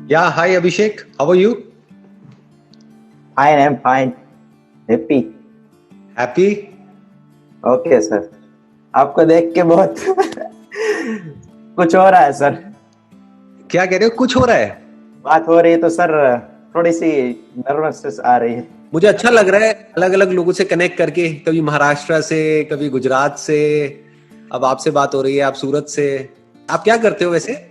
Yeah, hi Abhishek. How are you? Fine, I'm fine. Happy. Happy? Okay sir, आपको देख के बहुत कुछ हो रहा है सर। क्या कह रहे हो? कुछ हो रहा है? बात हो रही है तो सर थोड़ी सी नर्वसनेस आ रही है। मुझे अच्छा लग रहा है अलग अलग लोगों से कनेक्ट करके, कभी महाराष्ट्र से, कभी गुजरात से। अब आपसे बात हो रही है, आप सूरत से। आप क्या करते हो वैसे?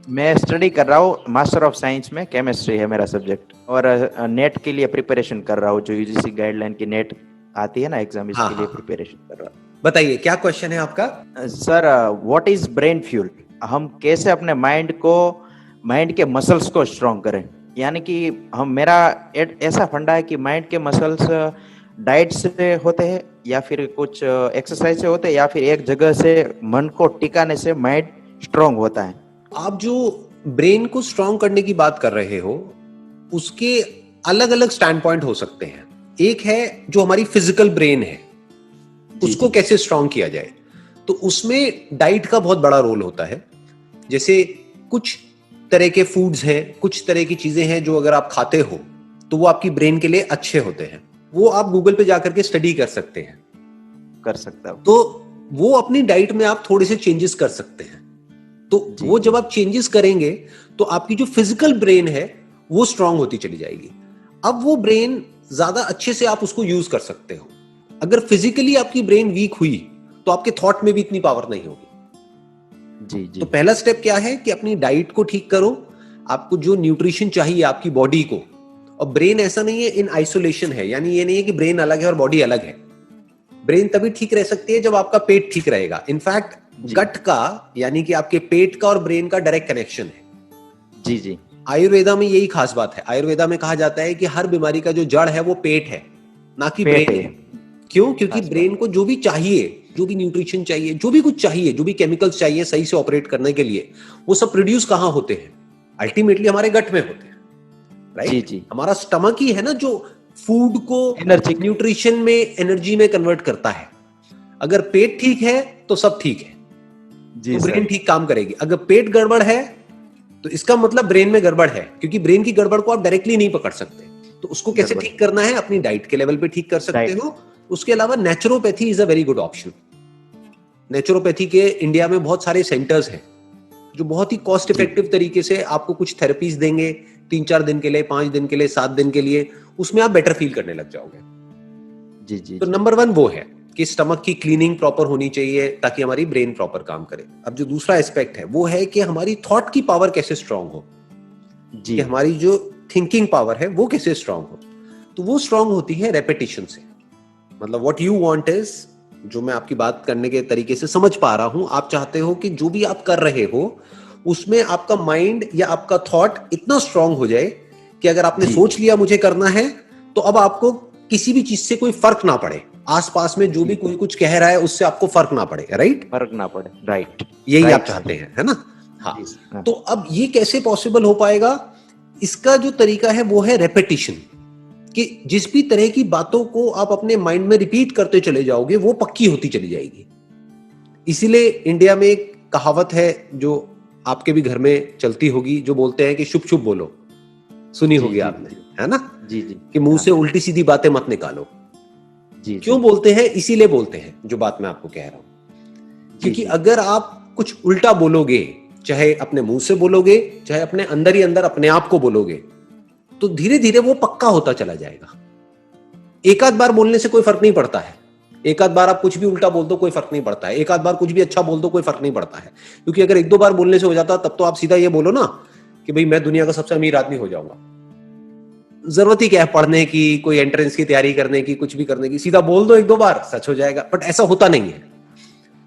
मैं स्टडी कर रहा हूँ, मास्टर ऑफ साइंस में केमिस्ट्री है मेरा सब्जेक्ट, और नेट के लिए प्रिपरेशन कर रहा हूँ। जो यूजीसी गाइडलाइन की नेट आती है ना एग्जाम, हाँ इसके लिए हाँ हाँ। प्रिपरेशन कर रहा बताइए क्या क्वेश्चन है आपका? हूँ। Sir, what is brain fuel? हम कैसे अपने माइंड के मसल्स को स्ट्रॉन्ग करें? यानी कि हम मेरा ऐसा फंडा है कि माइंड के मसल्स डाइट से होते हैं, या फिर कुछ एक्सरसाइज से होते हैं, या फिर एक जगह से मन को टिकाने से माइंड स्ट्रॉन्ग होता है। आप जो ब्रेन को स्ट्रांग करने की बात कर रहे हो, उसके अलग अलग स्टैंड पॉइंट हो सकते हैं। एक है जो हमारी फिजिकल ब्रेन है, जी उसको जी कैसे स्ट्रांग किया जाए। तो उसमें डाइट का बहुत बड़ा रोल होता है। जैसे कुछ तरह के फूड्स हैं, कुछ तरह की चीजें हैं जो अगर आप खाते हो तो वो आपकी ब्रेन के लिए अच्छे होते हैं। वो आप गूगल पे जाकर के स्टडी कर सकते हैं। कर सकता हूँ। तो वो अपनी डाइट में आप थोड़े से चेंजेस कर सकते हैं। तो जी वो जी जब आप चेंजेस करेंगे तो आपकी जो फिजिकल ब्रेन है वो स्ट्रांग होती चली जाएगी। अब वो ब्रेन ज्यादा अच्छे से आप उसको यूज कर सकते हो। अगर फिजिकली आपकी ब्रेन वीक हुई तो आपके थॉट में भी इतनी पावर नहीं होगी। जी तो जी पहला स्टेप क्या है कि अपनी डाइट को ठीक करो। आपको जो न्यूट्रिशन चाहिए आपकी बॉडी को। और ब्रेन ऐसा नहीं है इन आइसोलेशन है, यानी ये नहीं है कि ब्रेन अलग है और बॉडी अलग है। ब्रेन तभी ठीक रह सकती है जब आपका पेट ठीक रहेगा। इनफैक्ट जी गट का, यानी कि आपके पेट का और ब्रेन का डायरेक्ट कनेक्शन है। जी जी आयुर्वेदा में यही खास बात है। आयुर्वेदा में कहा जाता है कि हर बीमारी का जो जड़ है वो पेट है, ना कि पेट ब्रेन है। है। क्यों? क्योंकि खास बात। ब्रेन को जो भी चाहिए, जो भी न्यूट्रिशन चाहिए, जो भी कुछ चाहिए, जो भी केमिकल्स चाहिए सही से ऑपरेट करने के लिए, वो सब प्रोड्यूस कहां होते हैं? अल्टीमेटली हमारे गट में होते हैं। जी राइट? जी। हमारा स्टमक ही है ना जो फूड को एनर्जी। न्यूट्रिशन में, एनर्जी में कन्वर्ट करता है। अगर पेट ठीक है तो सब ठीक है, तो जी ब्रेन सर। ठीक काम करेगी। अगर पेट गड़बड़ है तो इसका मतलब ब्रेन में गड़बड़ है, क्योंकि ब्रेन की गड़बड़ को आप डायरेक्टली नहीं पकड़ सकते। तो उसको कैसे गड़बड़। ठीक करना है? अपनी डाइट के लेवल पे ठीक कर सकते डाइट। हो। उसके अलावा naturopathy is a very good option. Naturopathy के इंडिया में बहुत सारे सेंटर्स हैं जो बहुत ही कॉस्ट जी इफेक्टिव तरीके से आपको कुछ थेरेपीज देंगे, 3-4 दिन के लिए, 5 दिन के लिए, 7 दिन के लिए। उसमें आप बेटर फील करने लग जाओगे। जी जी तो जी नंबर 1 वो है कि स्टमक की क्लीनिंग प्रॉपर होनी चाहिए ताकि हमारी ब्रेन प्रॉपर काम करे। अब जो दूसरा एस्पेक्ट है वो है कि हमारी थॉट की पावर कैसे स्ट्रांग हो, जी कि हमारी जो थिंकिंग पावर है वो कैसे स्ट्रांग हो। तो वो स्ट्रांग होती है रेपिटेशन से। मतलब व्हाट यू वांट इज, जो मैं आपकी बात करने के तरीके से समझ पा रहा हूं, आप चाहते हो कि जो भी आप कर रहे हो उसमें आपका माइंड या आपका थॉट इतना स्ट्रांग हो जाए कि अगर आपने जी सोच लिया मुझे करना है, तो अब आपको किसी भी चीज से कोई फर्क ना पड़े। आसपास में जो भी जी। कोई कुछ कह रहा है उससे आपको फर्क ना पड़े। राइट? फर्क ना पड़े। राइट। यही आप राइट चाहते सर। हैं, है ना? हाँ। जी हाँ। तो अब ये कैसे पॉसिबल हो पाएगा? इसका जो तरीका है वो है रेपिटेशन। कि जिस भी तरह की बातों को आप अपने माइंड में रिपीट करते चले जाओगे वो पक्की होती चली जाएगी। इसीलिए इंडिया में एक कहावत है जो आपके भी घर में चलती होगी, जो बोलते हैं कि शुभ शुभ बोलो। सुनी जी होगी जी आपने, है ना? जी जी। कि मुंह हाँ। से उल्टी सीधी बातें मत निकालो। जी क्यों जी बोलते हैं? इसीलिए बोलते हैं जो बात मैं आपको कह रहा हूं। जी क्योंकि जी। अगर आप कुछ उल्टा बोलोगे, चाहे अपने मुंह से बोलोगे, चाहे अपने अंदर ही अंदर अपने आप को बोलोगे, तो धीरे धीरे वो पक्का होता चला जाएगा। एक आध बार बोलने से कोई फर्क नहीं पड़ता है। एक आध बार आप कुछ भी उल्टा बोल दो कोई फर्क नहीं पड़ता है। एक आध बार कुछ भी अच्छा बोल दो कोई फर्क नहीं पड़ता है। क्योंकि अगर 1-2 बार बोलने से हो जाता तब तो आप सीधा ये बोलो ना कि भाई मैं दुनिया का सबसे अमीर आदमी हो जाऊंगा। जरूरत ही क्या है पढ़ने की, कोई एंट्रेंस की तैयारी करने की, कुछ भी करने की? सीधा बोल दो 1-2 बार, सच हो जाएगा। बट ऐसा होता नहीं है।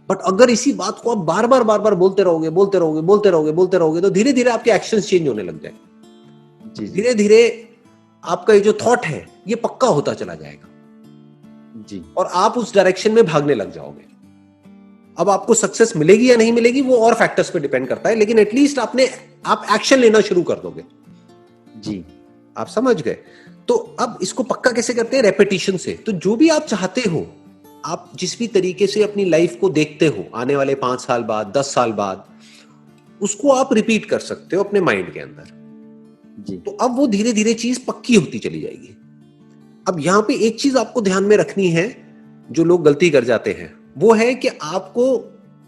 बट अगर इसी बात को आप बार बार बोलते रहोगे, बोलते रहोगे, बोलते रहोगे, बोलते रहोगे, तो धीरे धीरे आपके एक्शंस चेंज होने लग जाएंगे। जी जी धीरे धीरे आपका ये जो थॉट है ये पक्का होता चला जाएगा जी। और आप उस डायरेक्शन में भागने लग जाओगे। अब आपको सक्सेस मिलेगी या नहीं मिलेगी वो और फैक्टर्स पे डिपेंड करता है, लेकिन एटलीस्ट आप एक्शन लेना शुरू कर दोगे। जी आप समझ गए? तो अब इसको पक्का कैसे करते हैं? रेपिटेशन से। तो जो भी आप चाहते हो, आप जिस भी तरीके से अपनी लाइफ को देखते हो आने वाले 5 साल बाद, 10 साल बाद, उसको आप रिपीट कर सकते हो अपने माइंड के अंदर। जी तो अब वो धीरे धीरे चीज पक्की होती चली जाएगी। अब यहां पे एक चीज आपको ध्यान में रखनी है, जो लोग गलती कर जाते हैं, वो है कि आपको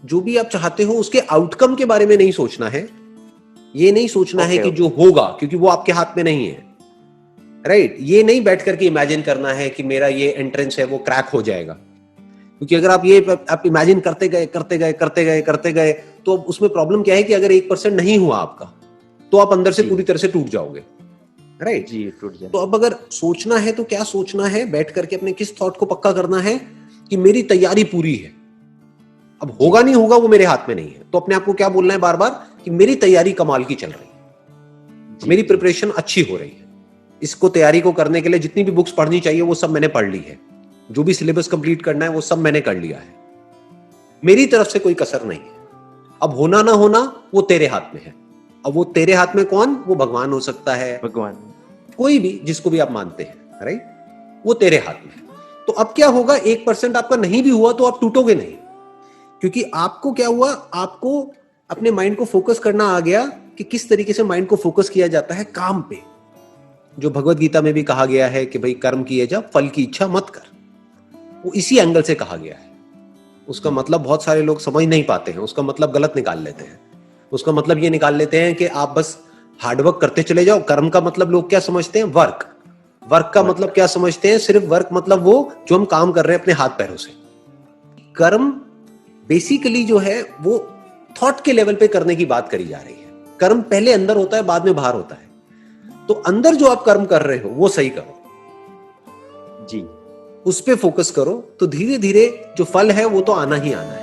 जो भी आप चाहते हो उसके आउटकम के बारे में नहीं सोचना है। ये नहीं सोचना है कि जो होगा, क्योंकि वो आपके हाथ में नहीं है, राइट। ये नहीं बैठ करके इमेजिन करना है कि मेरा ये एंट्रेंस है वो क्रैक हो जाएगा, क्योंकि अगर आप इमेजिन करते गए करते गए करते गए करते गए तो उसमें प्रॉब्लम क्या है कि अगर 1% नहीं हुआ आपका, तो आप अंदर से पूरी तरह से टूट जाओगे, राइट। जी टूट जाए। तो अब अगर सोचना है तो क्या सोचना है, बैठ करके अपने किस थॉट को पक्का करना है कि मेरी तैयारी पूरी है। अब होगा नहीं होगा वो मेरे हाथ में नहीं है, तो अपने आप को क्या बोलना है बार बार कि मेरी तैयारी कमाल की चल रही है, मेरी प्रिपरेशन अच्छी हो रही है। इसको तैयारी को करने के लिए जितनी भी बुक्स पढ़नी चाहिए वो सब मैंने पढ़ ली है, जो भी सिलेबस कंप्लीट करना है वो सब मैंने कर लिया है, मेरी तरफ से कोई कसर नहीं है। अब होना ना होना वो तेरे हाथ में है। अब वो तेरे हाथ में कौन? वो भगवान हो सकता है, भगवान, कोई भी जिसको भी आप मानते हैं, राइट, वो तेरे हाथ में है। तो अब क्या होगा, 1% आपका नहीं भी हुआ तो आप टूटोगे नहीं, क्योंकि आपको क्या हुआ, आपको अपने माइंड को फोकस करना आ गया कि किस तरीके से माइंड को फोकस किया जाता है काम पे। जो भगवत गीता में भी कहा गया है कि भाई कर्म किए जा, फल की इच्छा मत कर, वो इसी एंगल से कहा गया है। उसका मतलब बहुत सारे लोग समझ नहीं पाते हैं, उसका मतलब गलत निकाल लेते हैं। उसका मतलब ये निकाल लेते हैं कि आप बस हार्डवर्क करते चले जाओ। कर्म का मतलब लोग क्या समझते हैं? वर्क। वर्क का मतलब क्या समझते हैं? सिर्फ वर्क मतलब वो जो हम काम कर रहे हैं अपने हाथ पैरों से। कर्म बेसिकली जो है वो थॉट के लेवल पे करने की बात करी जा रही है। कर्म पहले अंदर होता है, बाद में बाहर होता है। तो अंदर जो आप कर्म कर रहे हो वो सही करो जी उस पे फोकस करो, तो धीरे धीरे जो फल है वो तो आना ही आना है।